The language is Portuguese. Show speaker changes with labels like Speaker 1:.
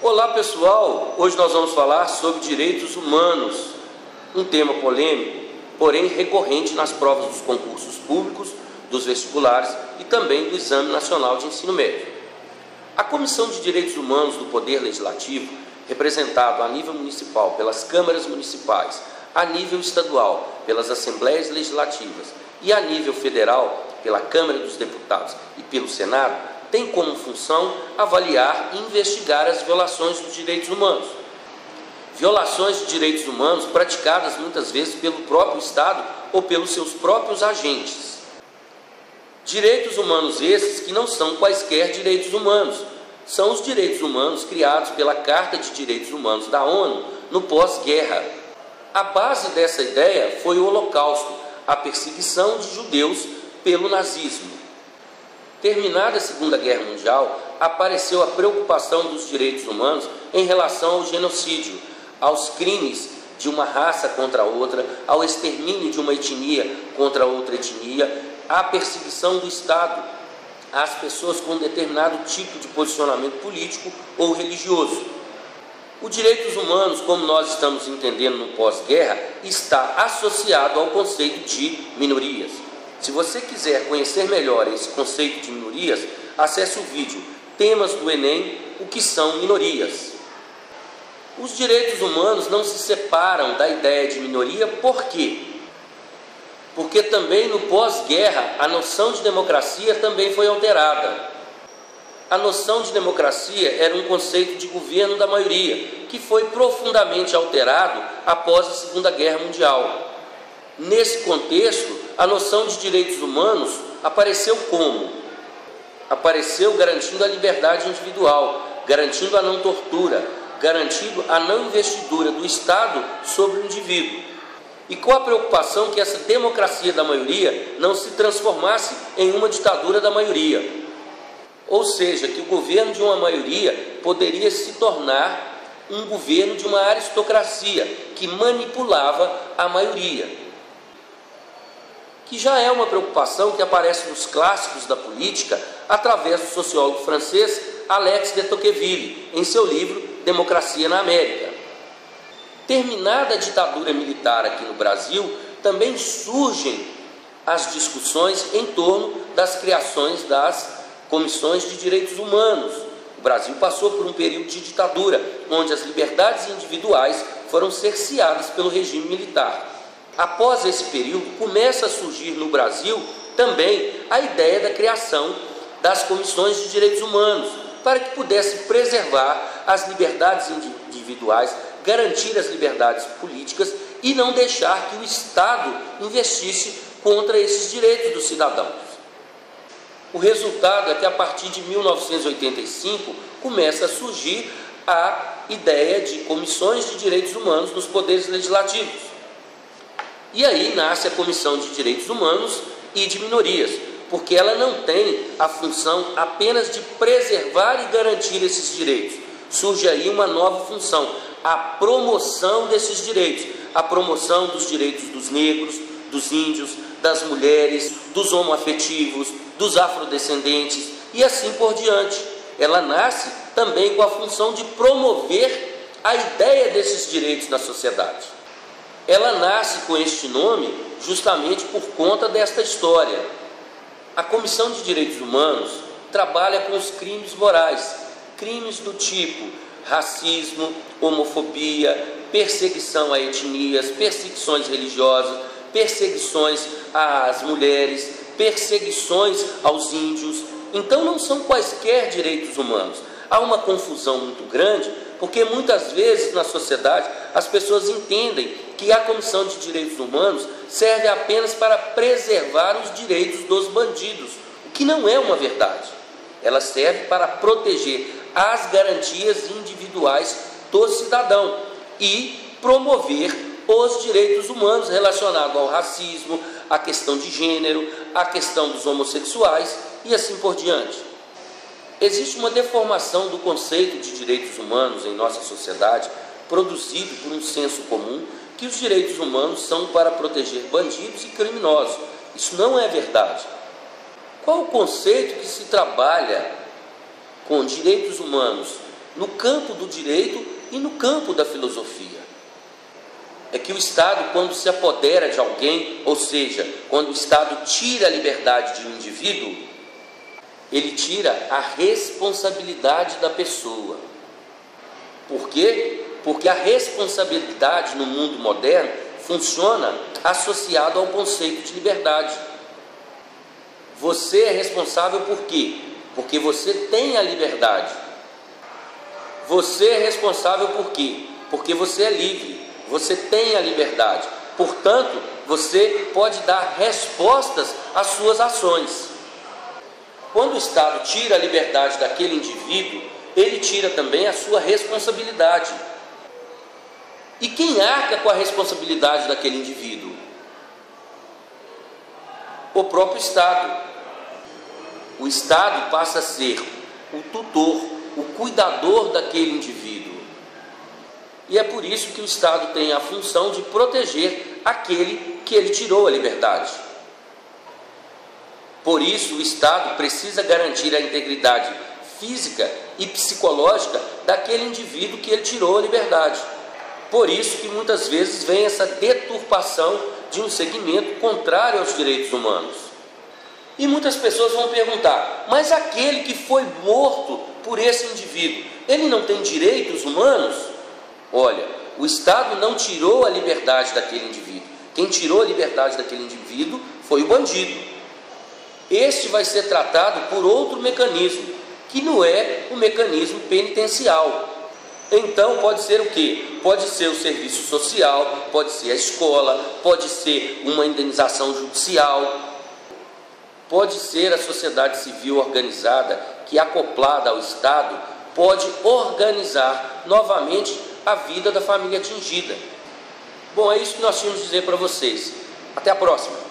Speaker 1: Olá pessoal, hoje nós vamos falar sobre direitos humanos, um tema polêmico, porém recorrente nas provas dos concursos públicos, dos vestibulares e também do Exame Nacional de Ensino Médio. A Comissão de Direitos Humanos do Poder Legislativo, representado a nível municipal pelas câmaras municipais, a nível estadual pelas assembleias legislativas e a nível federal pela Câmara dos Deputados e pelo Senado, tem como função avaliar e investigar as violações dos direitos humanos. Violações de direitos humanos praticadas muitas vezes pelo próprio Estado ou pelos seus próprios agentes. Direitos humanos esses que não são quaisquer direitos humanos, são os direitos humanos criados pela Carta de Direitos Humanos da ONU no pós-guerra. A base dessa ideia foi o Holocausto, a perseguição de judeus pelo nazismo. Terminada a Segunda Guerra Mundial, apareceu a preocupação dos direitos humanos em relação ao genocídio, aos crimes de uma raça contra outra, ao extermínio de uma etnia contra outra etnia, à perseguição do Estado às pessoas com determinado tipo de posicionamento político ou religioso. Os direitos humanos, como nós estamos entendendo no pós-guerra, está associado ao conceito de minorias. Se você quiser conhecer melhor esse conceito de minorias, acesse o vídeo Temas do Enem, o que são minorias. Os direitos humanos não se separam da ideia de minoria, por quê? Porque também no pós-guerra a noção de democracia também foi alterada. A noção de democracia era um conceito de governo da maioria, que foi profundamente alterado após a Segunda Guerra Mundial. Nesse contexto, a noção de direitos humanos apareceu como? Apareceu garantindo a liberdade individual, garantindo a não tortura, garantindo a não investidura do Estado sobre o indivíduo. E com a preocupação que essa democracia da maioria não se transformasse em uma ditadura da maioria. Ou seja, que o governo de uma maioria poderia se tornar um governo de uma aristocracia que manipulava a maioria. Que já é uma preocupação que aparece nos clássicos da política através do sociólogo francês Alex de Tocqueville, em seu livro Democracia na América. Terminada a ditadura militar aqui no Brasil, também surgem as discussões em torno das criações das comissões de direitos humanos. O Brasil passou por um período de ditadura, onde as liberdades individuais foram cerceadas pelo regime militar. Após esse período, começa a surgir no Brasil também a ideia da criação das comissões de direitos humanos, para que pudesse preservar as liberdades individuais, garantir as liberdades políticas e não deixar que o Estado investisse contra esses direitos dos cidadãos. O resultado é que a partir de 1985 começa a surgir a ideia de comissões de direitos humanos nos poderes legislativos. E aí nasce a Comissão de Direitos Humanos e de Minorias, porque ela não tem a função apenas de preservar e garantir esses direitos. Surge aí uma nova função, a promoção desses direitos, a promoção dos direitos dos negros, dos índios, das mulheres, dos homoafetivos, dos afrodescendentes e assim por diante. Ela nasce também com a função de promover a ideia desses direitos na sociedade. Ela nasce com este nome justamente por conta desta história. A Comissão de Direitos Humanos trabalha com os crimes morais, crimes do tipo racismo, homofobia, perseguição a etnias, perseguições religiosas, perseguições às mulheres, perseguições aos índios. Então não são quaisquer direitos humanos. Há uma confusão muito grande, porque muitas vezes na sociedade as pessoas entendem que a Comissão de Direitos Humanos serve apenas para preservar os direitos dos bandidos, o que não é uma verdade. Ela serve para proteger as garantias individuais do cidadão e promover os direitos humanos relacionados ao racismo, à questão de gênero, à questão dos homossexuais e assim por diante. Existe uma deformação do conceito de direitos humanos em nossa sociedade, produzido por um senso comum, que os direitos humanos são para proteger bandidos e criminosos. Isso não é verdade. Qual o conceito que se trabalha com direitos humanos no campo do direito e no campo da filosofia. É que o Estado, quando se apodera de alguém, ou seja, quando o Estado tira a liberdade de um indivíduo, ele tira a responsabilidade da pessoa. Por quê? Porque a responsabilidade no mundo moderno funciona associado ao conceito de liberdade. Você é responsável por quê? Porque você tem a liberdade. Você é responsável por quê? Porque você é livre. Você tem a liberdade. Portanto, você pode dar respostas às suas ações. Quando o Estado tira a liberdade daquele indivíduo, ele tira também a sua responsabilidade. E quem arca com a responsabilidade daquele indivíduo? O próprio Estado. O Estado passa a ser o tutor, o cuidador daquele indivíduo. E é por isso que o Estado tem a função de proteger aquele que ele tirou a liberdade. Por isso, o Estado precisa garantir a integridade física e psicológica daquele indivíduo que ele tirou a liberdade. Por isso que muitas vezes vem essa deturpação de um segmento contrário aos direitos humanos. E muitas pessoas vão perguntar, mas aquele que foi morto por esse indivíduo, ele não tem direitos humanos? Olha, o Estado não tirou a liberdade daquele indivíduo. Quem tirou a liberdade daquele indivíduo foi o bandido. Este vai ser tratado por outro mecanismo, que não é o mecanismo penitencial. Então pode ser o quê? Pode ser o serviço social, pode ser a escola, pode ser uma indenização judicial, pode ser a sociedade civil organizada, que acoplada ao Estado, pode organizar novamente a vida da família atingida. Bom, é isso que nós tínhamos a dizer para vocês. Até a próxima!